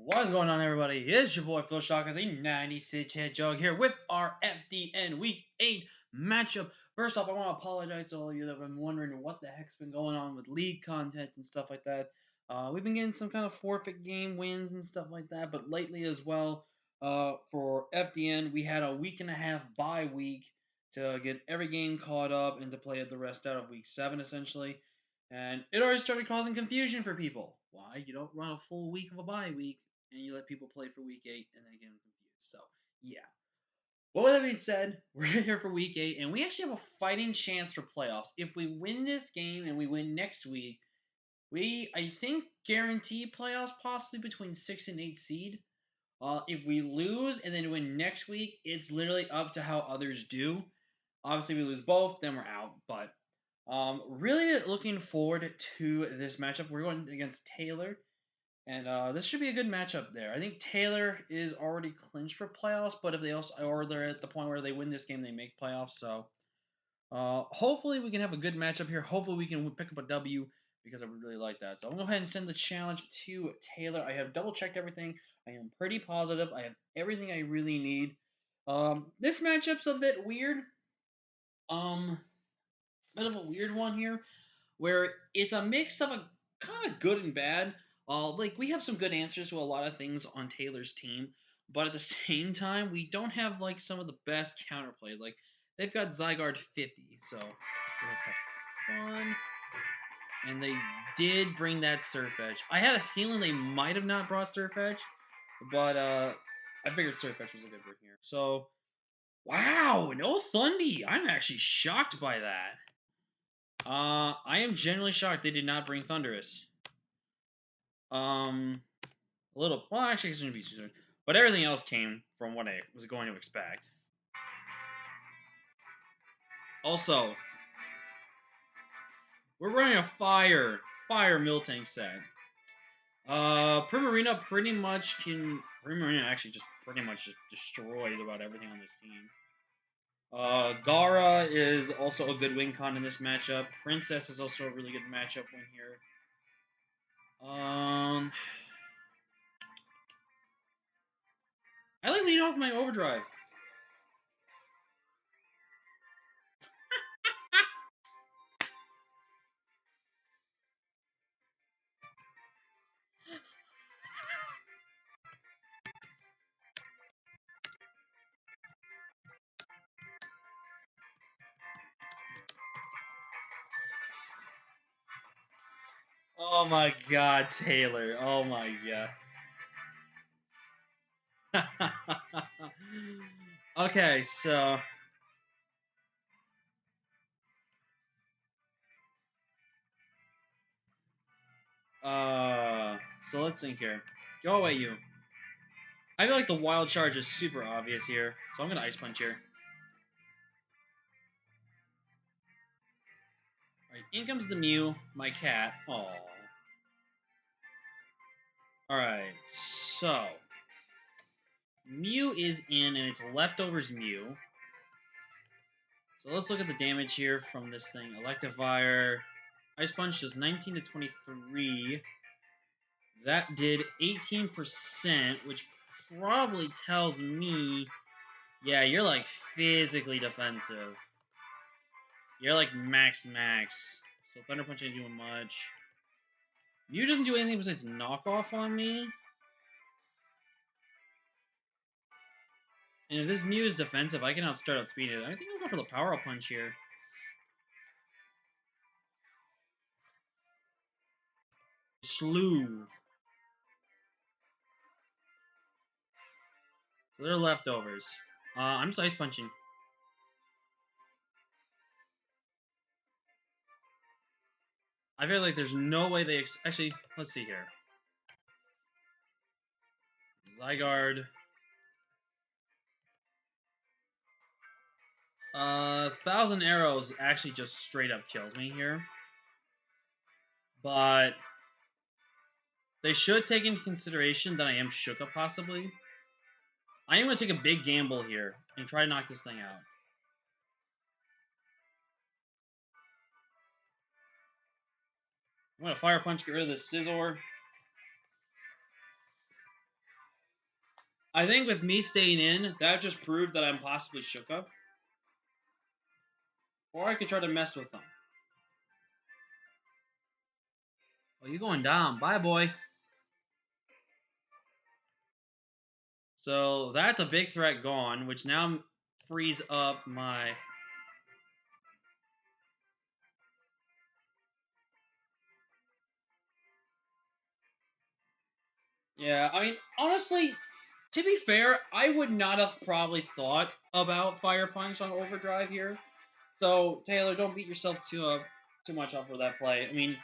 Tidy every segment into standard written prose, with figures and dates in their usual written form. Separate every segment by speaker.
Speaker 1: What is going on, everybody? It's your boy Phil Shocker, the 96 Head Jug here with our FDN Week 8 matchup. First off, I want to apologize to all of you that have been wondering what the heck's been going on with league content and stuff like that. We've been getting some kind of forfeit game wins and stuff like that, but lately as well, for FDN, we had a week and a half bye week to get every game caught up and to play the rest out of week 7, essentially. And it already started causing confusion for people. Why? You don't run a full week of a bye week and you let people play for week 8 and then get them confused. So, yeah. Well, with that being said, we're here for week 8 and we actually have a fighting chance for playoffs. If we win this game and we win next week, I think, guarantee playoffs possibly between 6 and 8 seed. If we lose and then win next week, it's literally up to how others do. Obviously, we lose both, then we're out. But really looking forward to this matchup. We're going against Taylor, and this should be a good matchup there. I think Taylor is already clinched for playoffs, but if they also, or they're at the point where they win this game, they make playoffs. So hopefully we can have a good matchup here. Hopefully we can pick up a W because I would really like that. So I'm going to go ahead and send the challenge to Taylor. I have double checked everything. I am pretty positive. I have everything I really need. This matchup's a bit weird. Bit of a weird one here, where it's a mix of a kind of good and bad. Like we have some good answers to a lot of things on Taylor's team, but at the same time, we don't have like some of the best counterplays. Like they've got Zygarde 50, so let's have fun. And they did bring that Surf Edge. I had a feeling they might have not brought Surf Edge, but I figured Surf Edge was a good one here. So, wow, no Thundy. I'm actually shocked by that. I am genuinely shocked they did not bring Thundurus. A little. Well, actually, it's going to be soon. But everything else came from what I was going to expect. Also, we're running a fire Miltank set. Primarina pretty much can. Primarina actually just pretty much just destroys about everything on this team. Gara is also a good win con in this matchup. Princess is also a really good matchup win here. I like leading off my overdrive. Oh my god, Taylor. Oh my god. Okay, so so let's think here. Go away, you. I feel like the wild charge is super obvious here, so I'm gonna ice punch here. Alright, in comes the Mew, my cat. Aww. Alright, so Mew is in and it's leftovers Mew. So let's look at the damage here from this thing. Electivire. Ice Punch does 19 to 23. That did 18%, which probably tells me, yeah, you're like physically defensive. You're like max. So Thunder Punch ain't doing much. Mew doesn't do anything besides knock off on me. And if this Mew is defensive, I can outspeed it. I think I'll go for the Power Up Punch here. Sloove. So they're leftovers. I'm just Ice Punching. I feel like there's no way they... Actually, let's see here. Zygarde. 1,000 Arrows actually just straight up kills me here. But they should take into consideration that I am Shuka possibly. I am going to take a big gamble here and try to knock this thing out. I'm going to Fire Punch, get rid of this Scizor. I think with me staying in, that just proved that I'm possibly shook up. Or I could try to mess with them. Oh, you going down. Bye, boy. So that's a big threat gone, which now frees up my... Yeah, I mean, honestly, to be fair, I would not have probably thought about Fire Punch on Overdrive here. So, Taylor, don't beat yourself too much up for that play. I mean,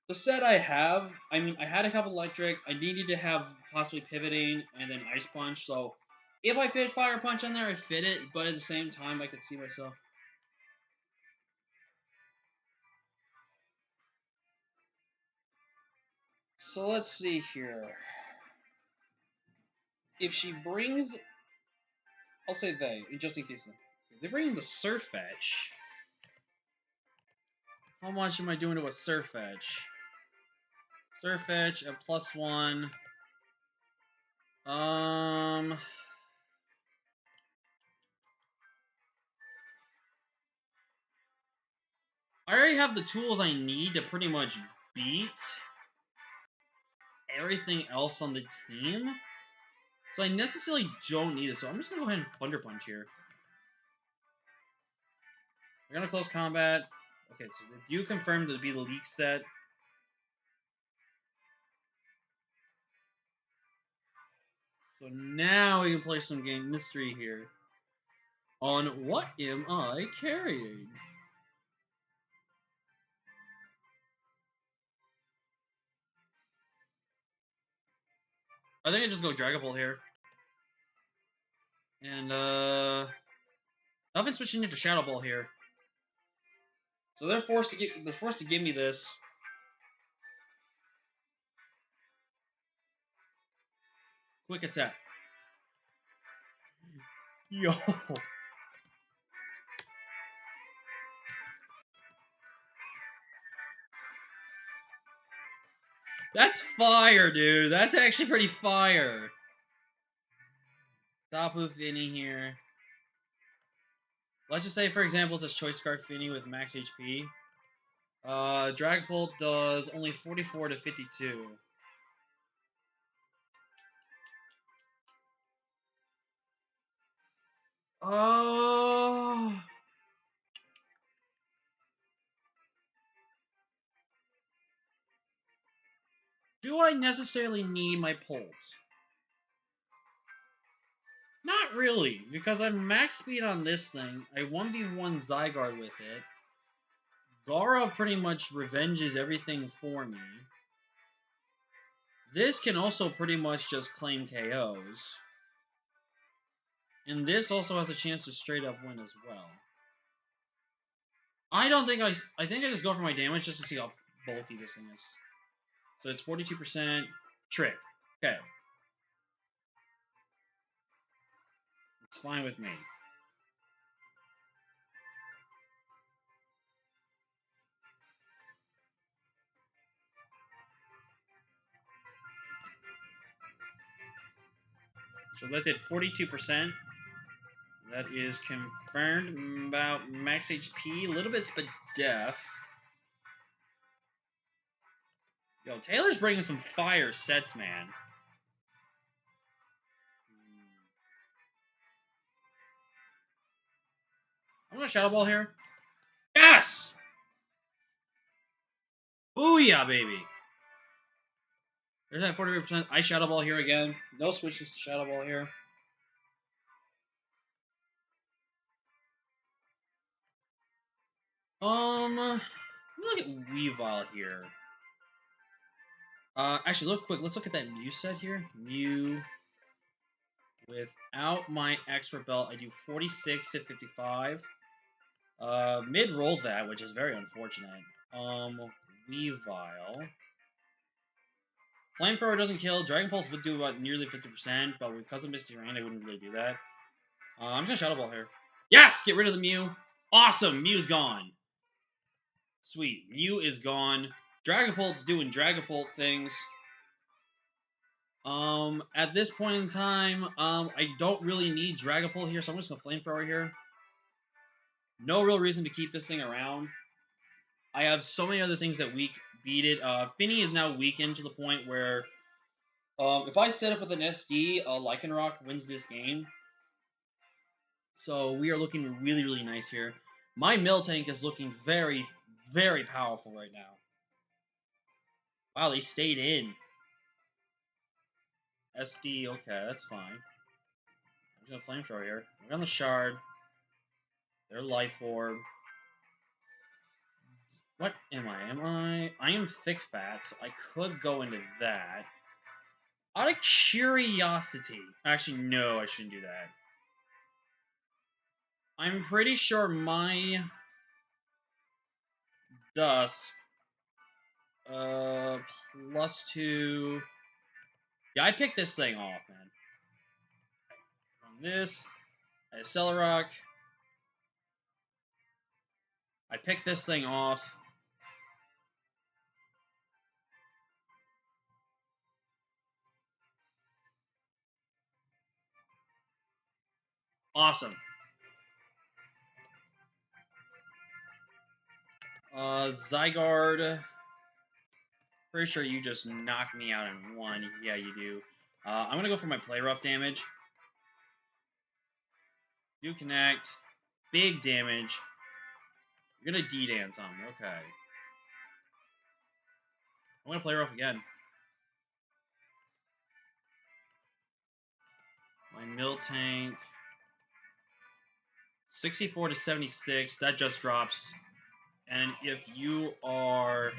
Speaker 1: the set I have, I mean, I had a couple electric. I needed to have possibly pivoting and then ice punch. So if I fit fire punch on there, I fit it. But at the same time, I could see myself. So let's see here. If she brings, I'll say they, just in case they bring the Surf Edge. How much am I doing to a Surf Edge? Surf Edge at +1. Um, I already have the tools I need to pretty much beat everything else on the team. So I necessarily don't need it. So I'm just going to go ahead and Thunder Punch here. We're going to close combat. Okay, so you confirmed to be the leak set. So now we can play some game mystery here. On what am I carrying? I think I just go Dragon Ball here. And I've been switching into Shadow Ball here. So they're forced to give me this. Quick attack. Yo. That's fire, dude. That's actually pretty fire. Tapu Fini here. Let's just say, for example, it's a Choice Scarf Fini with max HP. Dragapult does only 44 to 52. Oh. Do I necessarily need my pulls? Not really, because I'm max speed on this thing. I 1v1 Zygarde with it. Gara pretty much revenges everything for me. This can also pretty much just claim KOs. And this also has a chance to straight up win as well. I don't think I think I just go for my damage just to see how bulky this thing is. So it's 42%. Trick. Okay. It's fine with me. So that did 42%. That is confirmed about max HP. A little bit but def. Yo, Taylor's bringing some fire sets, man. I'm gonna Shadow Ball here. Yes! Booyah, baby! There's that 43%. I Shadow Ball here again. No switches to Shadow Ball here. Let me look at Weavile here. Actually, look quick. Let's look at that Mew set here. Mew. Without my expert belt, I do 46 to 55. Mid-roll that, which is very unfortunate. Weavile. Flamethrower doesn't kill. Dragon Pulse would do about nearly 50%, but with Custom Misty Rain, I wouldn't really do that. I'm just gonna Shadow Ball here. Yes! Get rid of the Mew. Awesome! Mew's gone. Sweet. Mew is gone. Dragapult's doing Dragapult things. At this point in time, I don't really need Dragapult here, so I'm just gonna Flamethrower here. No real reason to keep this thing around. I have so many other things that beat it. Finny is now weakened to the point where, if I set up with an SD, Lycanroc wins this game. So we are looking really, really nice here. My Miltank is looking very, very powerful right now. Wow, they stayed in. SD, okay, that's fine. I'm just gonna Flamethrower here. We're on the Shard. Their Life Orb. What am I? I am Thick Fat, so I could go into that. Out of curiosity. Actually, no, I shouldn't do that. I'm pretty sure my Dusk +2. Yeah, I picked this thing off, man. On this, I have Celerock. I picked this thing off. Awesome. Zygarde. Pretty sure you just knocked me out in one. Yeah, you do. I'm gonna go for my Play Rough damage. Do connect. Big damage. You're gonna D-dance on me. Okay. I'm gonna Play Rough again. My Miltank. 64 to 76. That just drops. And if you are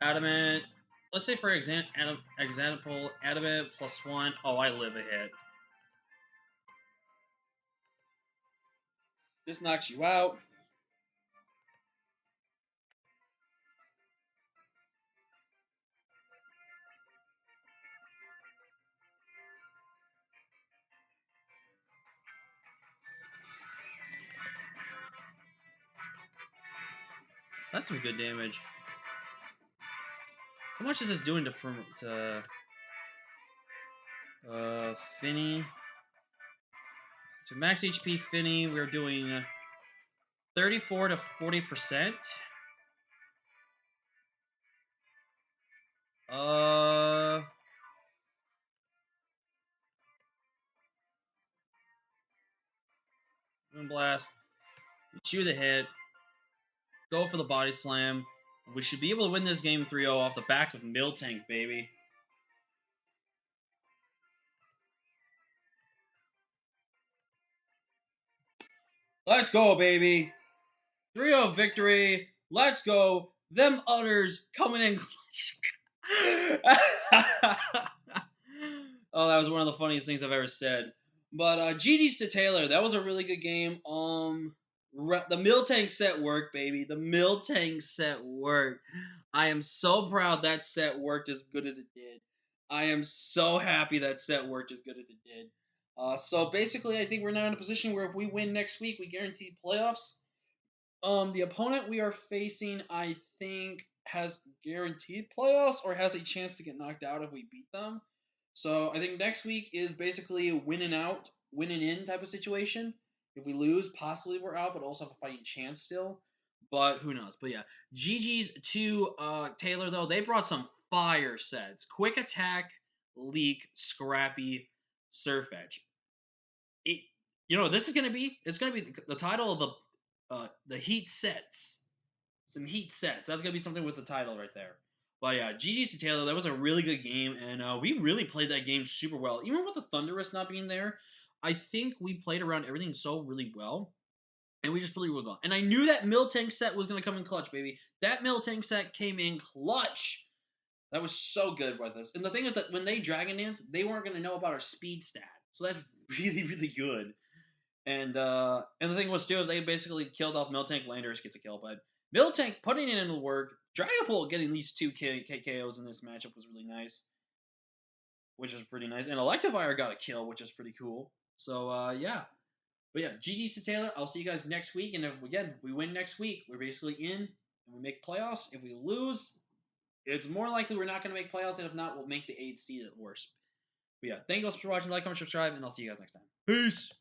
Speaker 1: Adamant, let's say for example, Adamant +1. Oh, I live a hit. This knocks you out. That's some good damage. How much is this doing to Finny? To max HP Finny, we're doing 34 to 40%. Moonblast. Chew the hit. Go for the body slam. We should be able to win this game 3-0 off the back of Miltank, baby. Let's go, baby. 3-0 victory. Let's go. Them udders coming in clutch. Oh, that was one of the funniest things I've ever said. But GG's to Taylor. That was a really good game. The Miltank set worked, baby. The Miltank set worked. I am so proud that set worked as good as it did. I am so happy that set worked as good as it did. So basically, I think we're now in a position where if we win next week, we guarantee playoffs. The opponent we are facing, I think, has guaranteed playoffs or has a chance to get knocked out if we beat them. So I think next week is basically a winning out, winning in type of situation. If we lose, possibly we're out, but also have a fighting chance still. But who knows? But yeah, GG's to Taylor though. They brought some fire sets: Quick Attack, Leak, Scrappy, Surf Edge. This is gonna be. It's gonna be the title of the heat sets. Some heat sets. That's gonna be something with the title right there. But yeah, GG's to Taylor. That was a really good game, and we really played that game super well. Even with the Thunderous not being there, I think we played around everything so really well, and we just really well. And I knew that Miltank set was gonna come in clutch, baby. That Miltank set came in clutch. That was so good with us. And the thing is that when they Dragon Dance, they weren't gonna know about our speed stat, so that's really really good. And the thing was too, if they basically killed off Miltank, Landorus gets a kill. But Miltank putting it into work, Dragapult getting these two KOs in this matchup was really nice, which is pretty nice. And Electivire got a kill, which is pretty cool. So yeah, but yeah, GG's to Taylor. I'll see you guys next week. And if we win next week, we're basically in and we make playoffs. If we lose, It's more likely we're not going to make playoffs, and if not, we'll make the 8th seed at worst. But yeah, thank you guys for watching. Like, comment, subscribe, and I'll see you guys next time. Peace.